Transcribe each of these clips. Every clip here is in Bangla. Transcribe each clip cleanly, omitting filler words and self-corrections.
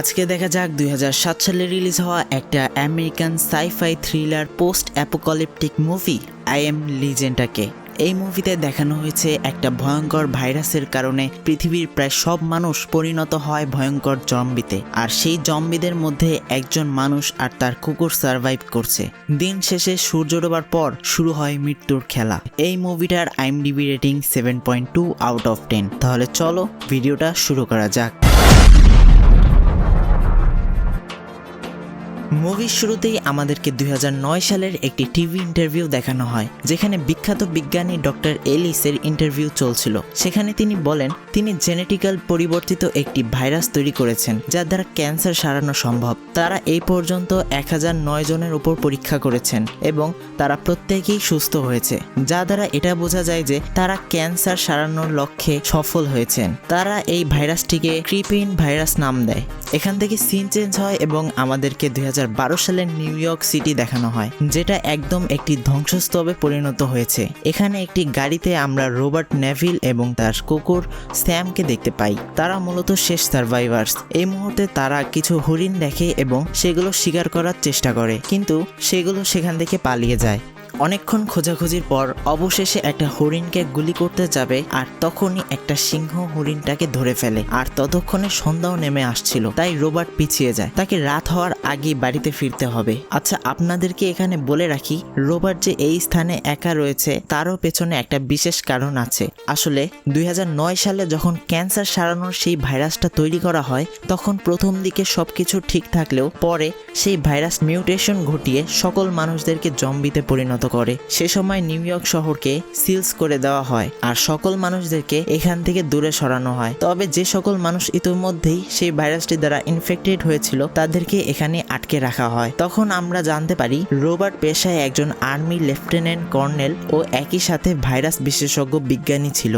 আজকে দেখা যাক 2007 সালে রিলিজ হওয়া একটা American sci-fi thriller post apocalyptic movie I am লিজেন্ডটাকে। এই মুভিতে দেখানো হয়েছে একটা ভয়ঙ্কর ভাইরাসের কারণে পৃথিবীর প্রায় সব মানুষ পরিণত হয় ভয়ঙ্কর জম্বিতে, আর সেই জম্বিদের মধ্যে একজন মানুষ আর তার কুকুর সার্ভাইভ করছে। দিন শেষে সূর্য ডোবার পর শুরু হয় মৃত্যুর খেলা। এই মুভিটার IMDb রেটিং 7.2 আউট অফ 10। তাহলে চলো ভিডিওটা শুরু করা যাক। মুভির শুরুতেই আমাদেরকে 2009 সালের একটি টিভি ইন্টারভিউ দেখানো হয়, যেখানে বিখ্যাত বিজ্ঞানী ডক্টর এলিসের ইন্টারভিউ চলছিল। সেখানে তিনি বলেন তিনি জেনেটিক্যাল পরিবর্তিত একটি ভাইরাস তৈরি করেছেন যার দ্বারা ক্যান্সার সারানো সম্ভব। তারা এই পর্যন্ত 1009 জনের উপর পরীক্ষা করেছেন এবং তারা প্রত্যেকেই সুস্থ হয়েছে, যা দ্বারা এটা বোঝা যায় যে তারা ক্যান্সার সারানোর লক্ষ্যে সফল হয়েছেন। তারা এই ভাইরাসটিকে ক্রিপিন ভাইরাস নাম দেয়। এখান থেকে সিন চেঞ্জ হয় এবং আমাদেরকে 2012 সালের নিউ ইয়র্ক সিটি দেখানো হয়, যেটা একদম একটি ধ্বংসস্তূপে পরিণত হয়েছে। এখানে একটি গাড়িতে আমরা রবার্ট নেভিল এবং তার কুকুর স্যামকে দেখতে পাই। তারা মূলত শেষ সার্ভাইভার্স। এই মুহূর্তে তারা কিছু হরিণ দেখে এবং সেগুলো শিকার করার চেষ্টা করে, কিন্তু সেগুলো সেখান থেকে পালিয়ে যায়। অনেকক্ষণ খোঁজাখুঁজির পর অবশেষে একটা হরিণকে গুলি করতে যাবে, আর তখনই একটা সিংহ হরিণটাকে ধরে ফেলে। আর ততক্ষণে সন্ধ্যাও নেমে আসছিল, তাই রবার্ট পিছিয়ে যায়। তাকে রাত হওয়ার আগেই বাড়িতে ফিরতে হবে। আচ্ছা, আপনাদেরকে এখানে বলে রাখি, রবার্ট যে এই স্থানে একা রয়েছে তারও পেছনে একটা বিশেষ কারণ আছে। আসলে 2009 সালে যখন ক্যান্সার সারানোর সেই ভাইরাসটা তৈরি করা হয়, তখন প্রথম দিকে সবকিছু ঠিক থাকলেও পরে সেই ভাইরাস মিউটেশন ঘটিয়ে সকল মানুষদেরকে জম্বিতে পরিণত করে। সে সময় নিউ ইয়র্ক শহরকে সিলস করে দেওয়া হয় আর সকল মানুষদেরকে এখান থেকে দূরে সরানো হয়। তবে যে সকল মানুষ ইতিমধ্যেই সেই ভাইরাসটি দ্বারা ইনফেক্টেড হয়েছিল তাদেরকে এখানে আটকে রাখা হয়। তখন আমরা জানতে পারি রবার্ট পেশায় একজন আর্মি লেফটেন্যান্ট কর্নেল ও একই সাথে ভাইরাস বিশেষজ্ঞ বিজ্ঞানী ছিল।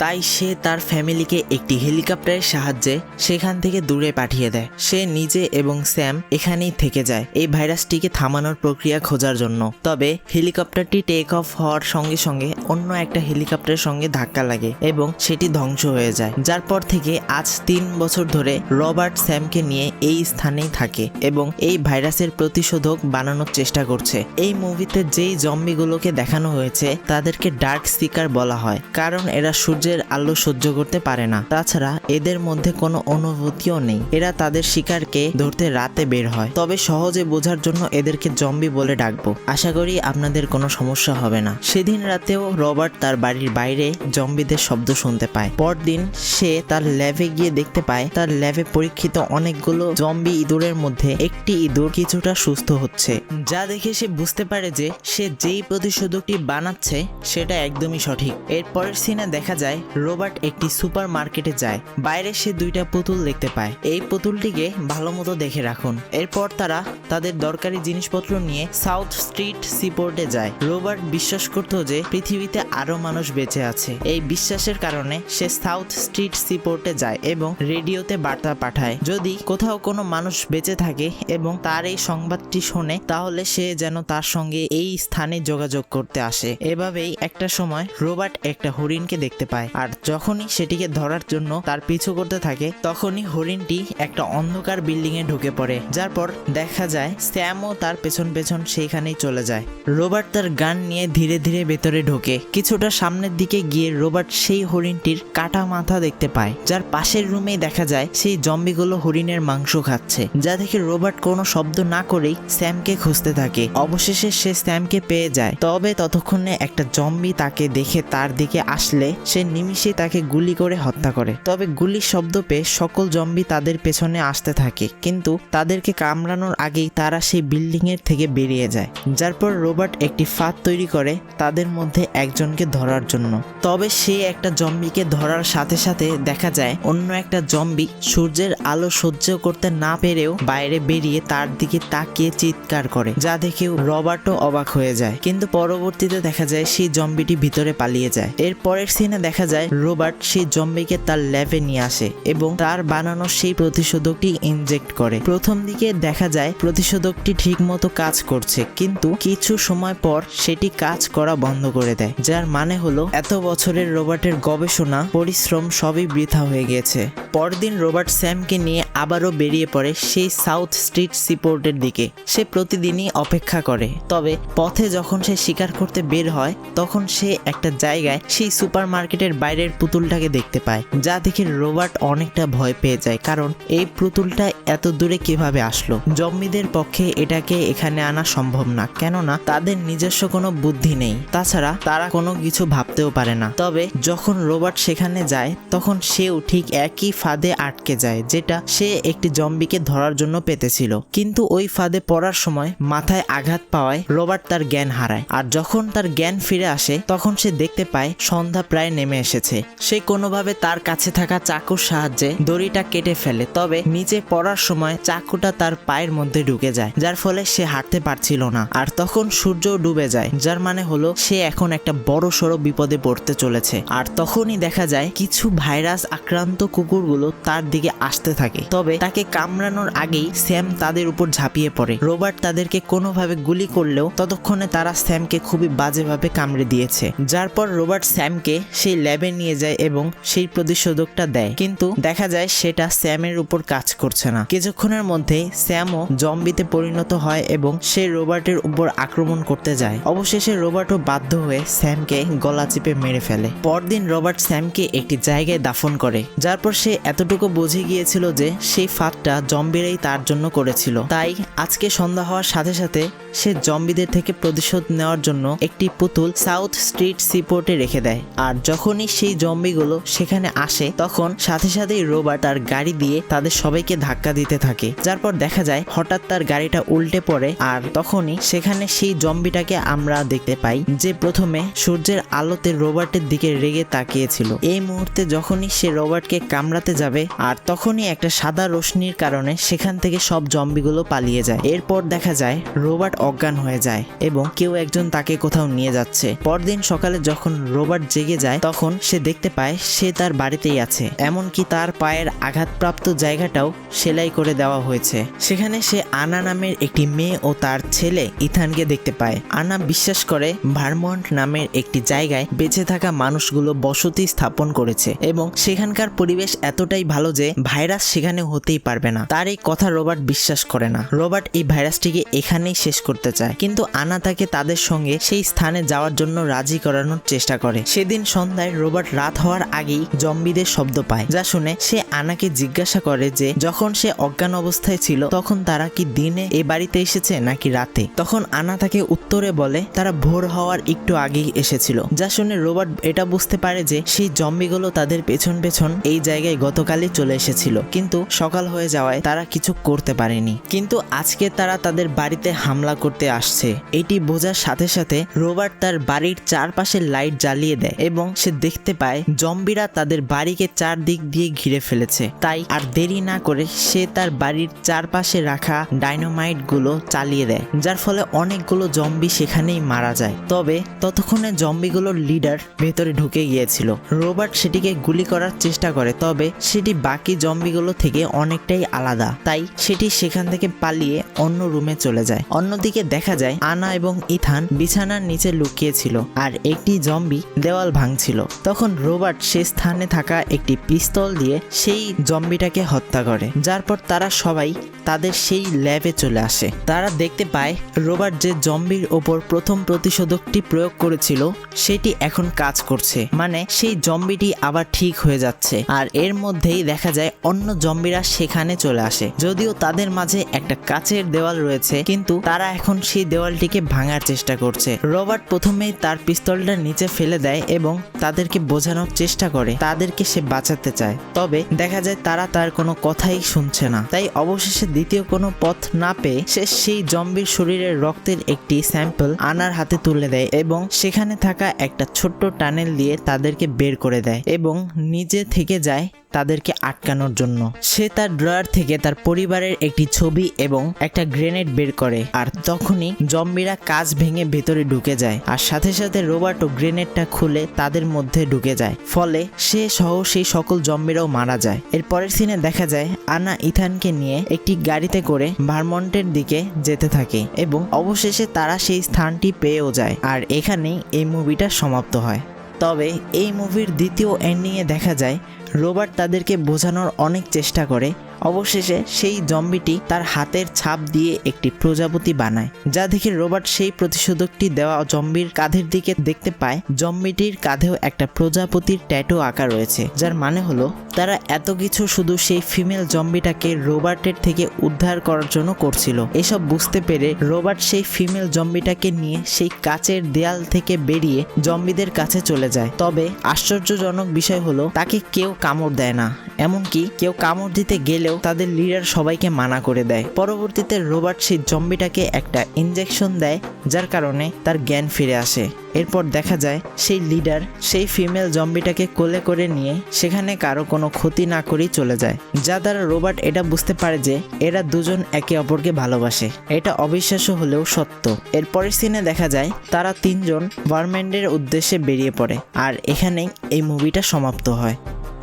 তাই সে তার ফ্যামিলিকে একটি হেলিকপ্টারের সাহায্যে সেখান থেকে দূরে পাঠিয়ে দেয়। সে নিজে এবং স্যাম এখানেই থেকে যায় এই ভাইরাসটিকে থামানোর প্রক্রিয়া খোঁজার জন্য। তবে হেলিকপ্টারটি টেক অফ হওয়ার সঙ্গে সঙ্গে অন্য একটা হেলিকপ্টারের সঙ্গে ধাক্কা লাগে এবং সেটি ধ্বংস হয়ে যায়। যার পর থেকে আজ 3 বছর ধরে রবার্ট স্যামকে নিয়ে এই স্থানেই থাকে এবং এই ভাইরাসের প্রতিশোধক বানানোর চেষ্টা করছে। এই মুভিতে যেই জম্বিগুলোকে দেখানো হয়েছে তাদেরকে ডার্ক সিকার বলা হয়, কারণ এরা সূর্যের আলো সহ্য করতে পারে না। তাছাড়া এদের মধ্যে কোনো অনুভূতিও নেই। এরা তাদের শিকারকে ধরতে রাতে বের হয়। তবে সহজে বোঝার জন্য এদেরকে জম্বি বলে ডাকবো। আশা করি আপনাদের কোনো সমস্যা হবে না। সেদিন রাতেও রবার্ট তার বাড়ির বাইরে জম্বিদের শব্দ শুনতে পায়। পরদিন সে তার ল্যাবে গিয়ে দেখতে পায় তার ল্যাবে পরীক্ষিত অনেকগুলো জম্বি ইঁদুরের মধ্যে একটি ইঁদুর কিছুটা সুস্থ হচ্ছে, যা দেখে সে বুঝতে পারে যে সে যেই প্রতিশোধকটি বানাচ্ছে সেটা একদমই সঠিক। এরপরের সিনে দেখা যায় রবার্ট একটি সুপার মার্কেটে যায়। বাইরে সে 2টা পুতুল দেখতে পায়। এই পুতুলটিকে ভালো মতো দেখে রাখুন। এরপর তারা তাদের দরকারি জিনিসপত্র নিয়ে সাউথ স্ট্রিট সিপোর্টে যায়। রবার্ট বিশ্বাস করত যে পৃথিবীতে আরো মানুষ বেঁচে আছে। এই বিশ্বাসের কারণে সে সাউথ স্ট্রিট সিপোর্টে যায় এবং রেডিওতে বার্তা পাঠায় যদি কোথাও কোনো মানুষ বেঁচে থাকে এবং তার এই সংবাদটি শোনে, তাহলে সে যেন তার সঙ্গে এই স্থানে যোগাযোগ করতে আসে। এভাবেই একটা সময় রবার্ট একটা হরিণকে দেখতে পায়, আর যখনই সেটিকে ধরার জন্য তার পিছু করতে থাকে তখনই হরিণটি একটা অন্ধকার বিল্ডিং এ ঢুকে পড়ে। যার পর দেখা যায় স্যামও তার পেছন পেছন সেইখানেই চলে যায়। রবার্ট তার গান নিয়ে ধীরে ধীরে ভেতরে ঢোকে। কিছুটা সামনের দিকে গিয়ে রবার্ট সেই হরিণটির কাটা মাথা দেখতে পায়, যার পাশের রুমেই দেখা যায় সেই জম্বিগুলো হরিণের মাংস খাচ্ছে। যা দেখে রবার্ট কোনো শব্দ না করেই স্যামকে খুঁজতে থাকে। অবশেষে সে স্যামকে পেয়ে যায়। তবে ততক্ষণে একটা জম্বি তাকে দেখে তার দিকে আসলে সে নিমিষে তাকে গুলি করে হত্যা করে। তবে গুলির শব্দ পেয়ে সকল জম্বি তাদের পেছনে আসতে থাকে, কিন্তু তাদেরকে কামড়ানোর আগেই তারা সেই বিল্ডিং এর থেকে বেরিয়ে যায়। যার পর রবার্ট একটি ফাঁদ তৈরি করে তাদের মধ্যে একজনকে ধরার জন্য। তবে সে একটা জম্বিকে ধরার সাথে সাথে দেখা যায় অন্য একটা জম্বি সূর্যের আলো সহ্য করতে না পেরেও বাইরে বেরিয়ে তার দিকে তাকিয়ে চিৎকার করে, যা দেখেও রবার্টও অবাক হয়ে যায়। কিন্তু পরবর্তীতে দেখা যায় সেই জম্বিটি ভিতরে পালিয়ে যায়। এর পরের সিনে দেখা দেখা যায় রোবট সেই জম্বিকে তার ল্যাবে নিয়ে আসে এবং তার বানানো সেই প্রতিষেধকটি ইনজেক্ট করে। প্রথম দিকে দেখা যায় প্রতিষেধকটি ঠিক মতো কাজ করছে, কিন্তু কিছু সময় পর সেটি কাজ করা বন্ধ করে দেয়, যার মানে হলো এত বছরের রোবটের গবেষণা পরিশ্রম সবই বৃথা হয়ে গিয়েছে। পরদিন রোবট স্যামকে নিয়ে আবারও বেরিয়ে পড়ে সেই সাউথ স্ট্রিট সিপোর্টের দিকে। সে প্রতিদিনই অপেক্ষা করে, তবে পথে যখন সে শিকার করতে বের হয় তখন সে একটা জায়গায় সেই সুপার মার্কেটের বাইরের পুতুলটাকে দেখতে পায়, যা দেখে রোবট অনেকটা ভয় পেয়ে যায়, কারণ এই পুতুলটা এত দূরে কিভাবে আসলো। জম্বিদের পক্ষে এটাকে এখানে আনা সম্ভব না, কেননা তাদের নিজস্ব কোনো বুদ্ধি নেই, তাছাড়া তারা কোনো কিছু ভাবতেও পারে না। তবে যখন রোবট সেখানে যায় তখন সেও ঠিক একই ফাঁদে আটকে যায়, যেটা সে একটি জম্বিকে ধরার জন্য পেতেছিল, কিন্তু ওই ফাঁদে পড়ার সময় মাথায় আঘাত পাওয়ায় রোবট তার জ্ঞান হারায়। আর যখন তার জ্ঞান ফিরে আসে তখন সে দেখতে পায় সন্ধ্যা প্রায় নেমে এসেছে। সে কোনোভাবে তার কাছে থাকা চাকুর সাহায্যে দড়িটা কেটে ফেলে, তবে নিচে পড়ার সময় চাকুটা তার পায়ের মধ্যে ঢুকে যায়, যার ফলে সে হাঁটতে পারছিল না। আর তখন সূর্য ডুবে যায়, যার মানে হলো সে এখন একটা বড় সড়ো বিপদে পড়তে চলেছে। আর তখনই দেখা যায় কিছু ভাইরাস আক্রান্ত কুকুরগুলো তার দিকে আসতে থাকে, তবে তাকে কামড়ানোর আগেই স্যাম তাদের উপর ঝাঁপিয়ে পড়ে। রোবট তাদেরকে কোনোভাবে গুলি করলেও ততক্ষণে তারা স্যামকে খুবই বাজেভাবে কামড়ে দিয়েছে, যার পর রোবট স্যামকে সেই ল্যাবে নিয়ে যায় এবং সেই প্রতিষেধকটা দেয়, কিন্তু দেখা যায় সেটা স্যামের উপর কাজ করছে না। কিছুক্ষণের মধ্যেই স্যামও জম্বিতে পরিণত হয় এবং সে রোবটের উপর আক্রমণ করতে যায়। অবশেষে রোবটও বাধ্য হয়ে স্যামকে গলা চিপে মেরে ফেলে। পরদিন রোবট স্যামকে একটি জায়গায় দাফন করে, যার পর সে এতটুকু বুঝে গিয়েছিল যে সেই ফাঁদটা জম্বিরাই তার জন্য করেছিল। তাই আজকে সন্ধ্যা হওয়ার সাথে সাথে সে জম্বিদের থেকে প্রতিশোধ নেওয়ার জন্য একটি পুতুল সাউথ স্ট্রিট সিপোর্টে রেখে দেয়। আর যখনই সেই জম্বিগুলো সেখানে আসে তখন সাথে সাথেই রোবট তার গাড়ি দিয়ে তাদের সবাইকে ধাক্কা দিতে থাকে, যার পর দেখা যায় হঠাৎ তার গাড়িটা উল্টে পড়ে। আর তখনই সেখানে সেই জম্বিটাকে আমরা দেখতে পাই, যে প্রথমে সূর্যের আলোতে রোবটের দিকে রেগে তাকিয়েছিল। এই মুহূর্তে যখনই সে রোবটকে কামড়াতে যাবে আর তখনই একটা সাদা রশ্মির কারণে সেখান থেকে সব জম্বিগুলো পালিয়ে যায়। এরপর দেখা যায় রোবট অজ্ঞান হয়ে যায় এবং কেউ একজন তাকে কোথাও নিয়ে যাচ্ছে। পরদিন সকালে যখন রোবট জেগে যায় তখন সে দেখতে পায় সে তার বাড়িতেই আছে, এমনকি তার পায়ের আঘাতপ্রাপ্ত জায়গাটাও সেলাই করে দেওয়া হয়েছে। সেখানে সে আনা নামের একটি মেয়ে ও তার ছেলে ইথানকে দেখতে পায়। আনা বিশ্বাস করে ভারমন্ট নামের একটি জায়গায় বেঁচে থাকা মানুষগুলো বসতি স্থাপন করেছে এবং সেখানকার পরিবেশ এতটাই ভালো যে ভাইরাস সেখানে হতেই পারবে না। তার এই কথা রোবট বিশ্বাস করে না। রোবট এই ভাইরাসটিকে এখানেই শেষ করতে চায়, কিন্তু আনা তাকে তাদের সঙ্গে সেই স্থানে যাওয়ার জন্য রাজি করানোর চেষ্টা করে। সেদিন সন্ধ্যায় রোবট রাত হওয়ার আগেই জম্বিদের শব্দ পায়, যা শুনে সে আনাকে জিজ্ঞাসা করে যে যখন সে অজ্ঞান অবস্থায় ছিল তখন তারা কি দিনে এ বাড়িতে এসেছে নাকি রাতে। তখন আনা তাকে উত্তরে বলে তারা ভোর হওয়ার একটু আগেই এসেছিল, যা শুনে রোবট এটা বুঝতে পারে যে সেই জম্বিগুলো তাদের পেছন পেছন এই জায়গায় গতকালই চলে এসেছিল, কিন্তু সকাল হয়ে যাওয়ায় তারা কিছু করতে পারেনি। কিন্তু আজকে তারা তাদের বাড়িতে হামলা করতে আসছে এটি বোঝার সাথে সাথে রোবট তার বাড়ির চারপাশে লাইট জ্বালিয়ে দেয় এবং সে দেখতে পায় জম্বিরা তাদের বাড়িকে চারদিক দিয়ে ঘিরে ফেলেছে। তাই আর দেরি না করে সে তার বাড়ির চারপাশে রাখা ডাইনামাইট গুলো চালিয়ে দেয়, যার ফলে অনেকগুলো জম্বি সেখানেই মারা যায়। তবে ততক্ষণে জম্বিগুলোর লিডার ভেতরে ঢুকে গিয়েছিল। রোবট সেটিকে গুলি করার চেষ্টা করে, তবে সেটি বাকি জম্বিগুলো থেকে অনেকটাই আলাদা, তাই সেটি সেখান থেকে পালিয়ে অন্য রুমে চলে যায়। অন্যদিকে দেখা যায় আনা এবং ইথান বিছানার নিচে লুকিয়েছিল আর একটি জম্বি দেওয়াল ভাঙছিল। তখন রোবট সে স্থানে থাকা একটি পিস্তল দিয়ে সেই জম্বিটাকে হত্যা করে, যার পর তারা সবাই তাদের সেই ল্যাবে চলে আসে। তারা দেখতে পায় রোবট যে জম্বির ওপর প্রথম প্রতিষেধকটি প্রয়োগ করেছিল সেটি এখন কাজ করছে, মানে সেই জম্বিটি আবার ঠিক হয়ে যাচ্ছে। আর এর মধ্যেই দেখা যায় অন্য জম্বিরা সেখানে চলে আসে। যদিও তাদের মাঝে একটা কাচের দেওয়াল রয়েছে, কিন্তু তারা এখন সেই দেওয়ালটিকে ভাঙার চেষ্টা করছে। রোবট প্রথমেই তার পিস্তলটা নিচে ফেলে দেয় এবং তাদেরকে বোঝানোর চেষ্টা করে তাদেরকে সে বাঁচাতে চায়, তবে দেখা যায় তারা তার কোনো কথাই শুনছে না। তাই অবশেষে দ্বিতীয় কোনো পথ না পেয়ে সে সেই জম্বির শরীরের রক্তের একটি স্যাম্পল আনার হাতে তুলে দেয় এবং সেখানে থাকা একটা ছোট্ট টানেল দিয়ে তাদেরকে বের করে দেয় এবং নিজে থেকে যায় তাদেরকে আটকানোর জন্য। সে তার ড্রয়ার থেকে তার পরিবারের একটি ছবি এবং একটা গ্রেনেড বের করে, আর তখনই জম্বিরা কাঁচ ভেঙে ভেতরে ঢুকে যায়, আর সাথে সাথে রোবার্টও গ্রেনেডটা খুলে তাদের মধ্যে ঢুকে যায়, ফলে সে সহ সেই সকল জম্বিরাও মারা যায়। এর পরের সিনে দেখা যায় আনা ইথানকে নিয়ে একটি গাড়িতে করে ভারমন্টের দিকে যেতে থাকে এবং অবশেষে তারা সেই স্থানটি পেয়েও যায়, আর এখানেই এই মুভিটা সমাপ্ত হয়। তবে এই মুভির দ্বিতীয় এন্ডিংয়ে দেখা যায় রোবার্ট তাদেরকে বোঝানোর অনেক চেষ্টা করে, অবশেষে সেই জম্বিটি তার হাতের ছাপ দিয়ে একটি প্রজাপতি বানায়, যা দেখে রোবার্ট সেই প্রতিষেধকটি দেওয়া জম্বির কাঁধের দিকে দেখতে পায় জম্বিটির কাঁধেও একটা প্রজাপতির ট্যাটু আঁকা রয়েছে, যার মানে হলো তারা এত কিছু শুধু সেই ফিমেল জম্বিটাকে রোবার্টের থেকে উদ্ধার করার জন্য করছিল। এসব বুঝতে পেরে রোবার্ট সেই ফিমেল জম্বিটাকে নিয়ে সেই কাচের দেয়াল থেকে বেরিয়ে জম্বিদের কাছে চলে যায়। তবে আশ্চর্যজনক বিষয় হলো তাকে কেউ কামড় দেয় না, এমনকি কেউ কামড় দিতে গেলেও তাদের লিডার সবাইকে মানা করে দেয়। পরবর্তীতে রোবার্ট সেই জম্বিটাকে একটা ইনজেকশন দেয়, যার কারণে তার জ্ঞান ফিরে আসে। এরপর দেখা যায় সেই লিডার সেই ফিমেল জম্বিটাকে কোলে করে নিয়ে সেখানে কারো কোনো ক্ষতি না করেই চলে যায়, যা দ্বারা রোবার্ট এটা বুঝতে পারে যে এরা দুজন একে অপরকে ভালোবাসে। এটা অবিশ্বাস্য হলেও সত্য। এরপরের সিনে দেখা যায় তারা তিনজন ভারমন্টের উদ্দেশ্যে বেরিয়ে পড়ে, আর এখানেই এই মুভিটা সমাপ্ত হয়।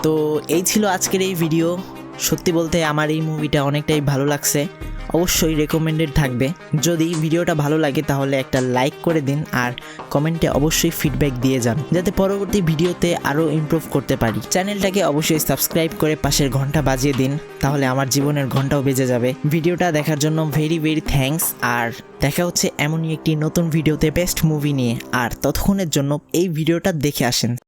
তো এই ছিল আজকের এই ভিডিও। সত্যি বলতে আমার এই মুভিটা অনেকটাই ভালো লাগছে, অবশ্যই রেকমেন্ডেড থাকবে। যদি ভিডিওটা ভালো লাগে তাহলে একটা লাইক করে দিন, আর কমেন্টে অবশ্যই ফিডব্যাক দিয়ে যান, যাতে পরবর্তী ভিডিওতে আরও ইমপ্রুভ করতে পারি। চ্যানেলটাকে অবশ্যই সাবস্ক্রাইব করে পাশের ঘন্টা বাজিয়ে দিন, তাহলে আমার জীবনের ঘন্টাও বেজে যাবে। ভিডিওটা দেখার জন্য ভেরি ভেরি থ্যাঙ্কস, আর দেখা হচ্ছে এমনই একটি নতুন ভিডিওতে বেস্ট মুভি নিয়ে। আর ততক্ষণের জন্য এই ভিডিওটা দেখে আসেন।